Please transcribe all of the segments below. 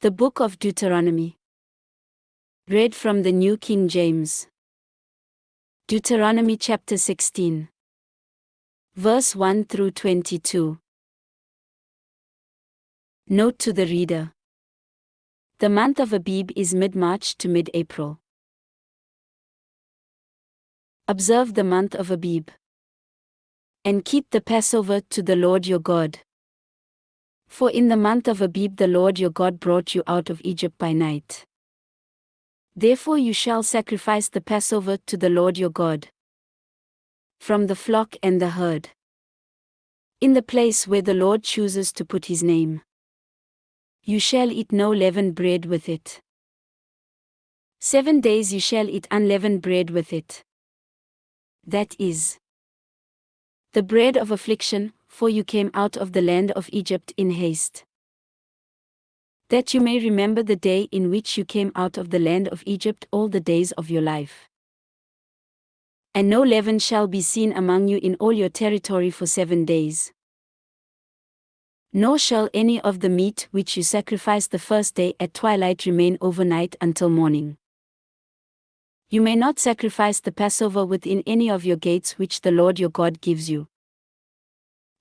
The Book of Deuteronomy. Read from the New King James. Deuteronomy chapter 16. Verse 1 through 22. Note to the reader. The month of Abib is mid-March to mid-April. Observe the month of Abib. And keep the Passover to the Lord your God. For in the month of Abib the Lord your God brought you out of Egypt by night. Therefore you shall sacrifice the Passover to the Lord your God, from the flock and the herd, in the place where the Lord chooses to put his name. You shall eat no leavened bread with it. 7 days you shall eat unleavened bread with it. That is the bread of affliction, for you came out of the land of Egypt in haste. That you may remember the day in which you came out of the land of Egypt all the days of your life. And no leaven shall be seen among you in all your territory for 7 days. Nor shall any of the meat which you sacrifice the first day at twilight remain overnight until morning. You may not sacrifice the Passover within any of your gates which the Lord your God gives you,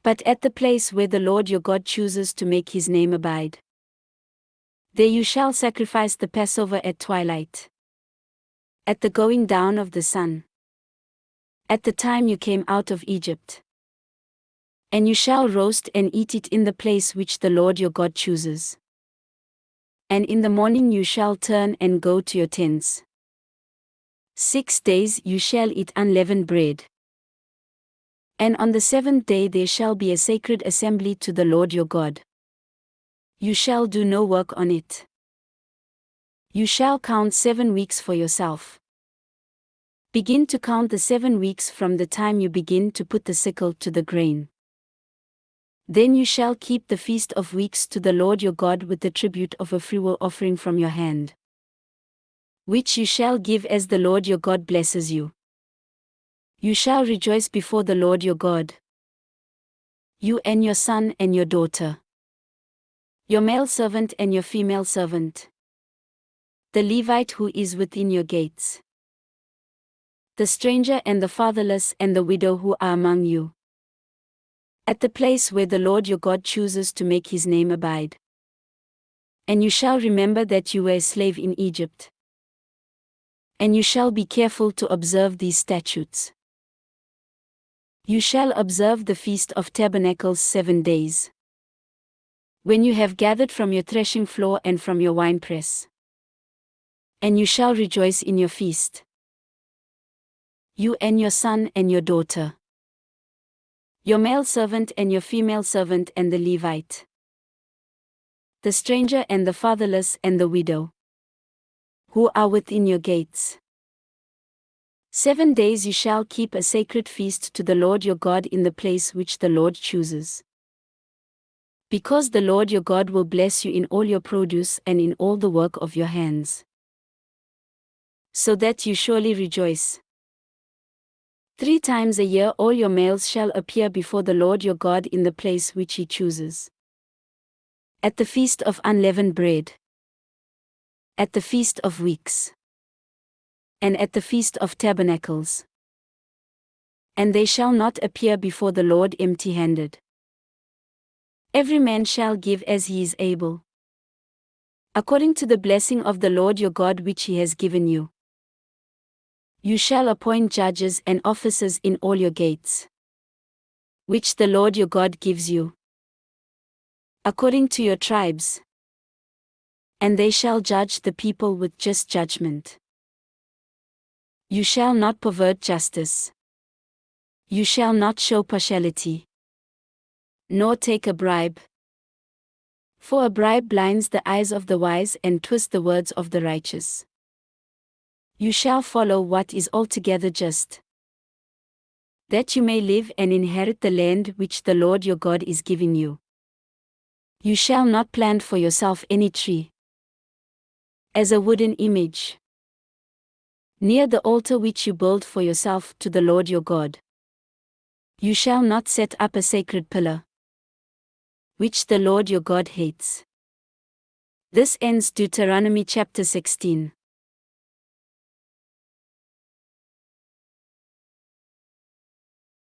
but at the place where the Lord your God chooses to make his name abide. There you shall sacrifice the Passover at twilight, at the going down of the sun, at the time you came out of Egypt. And you shall roast and eat it in the place which the Lord your God chooses. And in the morning you shall turn and go to your tents. 6 days you shall eat unleavened bread. And on the 7th day there shall be a sacred assembly to the Lord your God. You shall do no work on it. You shall count 7 weeks for yourself. Begin to count the 7 weeks from the time you begin to put the sickle to the grain. Then you shall keep the feast of weeks to the Lord your God with the tribute of a freewill offering from your hand, which you shall give as the Lord your God blesses you. You shall rejoice before the Lord your God, you and your son and your daughter, your male servant and your female servant, the Levite who is within your gates, the stranger and the fatherless and the widow who are among you, at the place where the Lord your God chooses to make his name abide. And you shall remember that you were a slave in Egypt. And you shall be careful to observe these statutes. You shall observe the Feast of Tabernacles 7 days. When you have gathered from your threshing floor and from your winepress. And you shall rejoice in your feast, you and your son and your daughter, your male servant and your female servant and the Levite, the stranger and the fatherless and the widow, who are within your gates. 7 days you shall keep a sacred feast to the Lord your God in the place which the Lord chooses. Because the Lord your God will bless you in all your produce and in all the work of your hands, so that you surely rejoice. 3 times a year all your males shall appear before the Lord your God in the place which he chooses. At the feast of unleavened bread, at the feast of weeks, and at the feast of tabernacles. And they shall not appear before the Lord empty-handed. Every man shall give as he is able, according to the blessing of the Lord your God which he has given you. You shall appoint judges and officers in all your gates, which the Lord your God gives you, according to your tribes. And they shall judge the people with just judgment. You shall not pervert justice. You shall not show partiality, nor take a bribe. For a bribe blinds the eyes of the wise and twists the words of the righteous. You shall follow what is altogether just, that you may live and inherit the land which the Lord your God is giving you. You shall not plant for yourself any tree, as a wooden image, near the altar which you build for yourself to the Lord your God. You shall not set up a sacred pillar, which the Lord your God hates. This ends Deuteronomy chapter 16.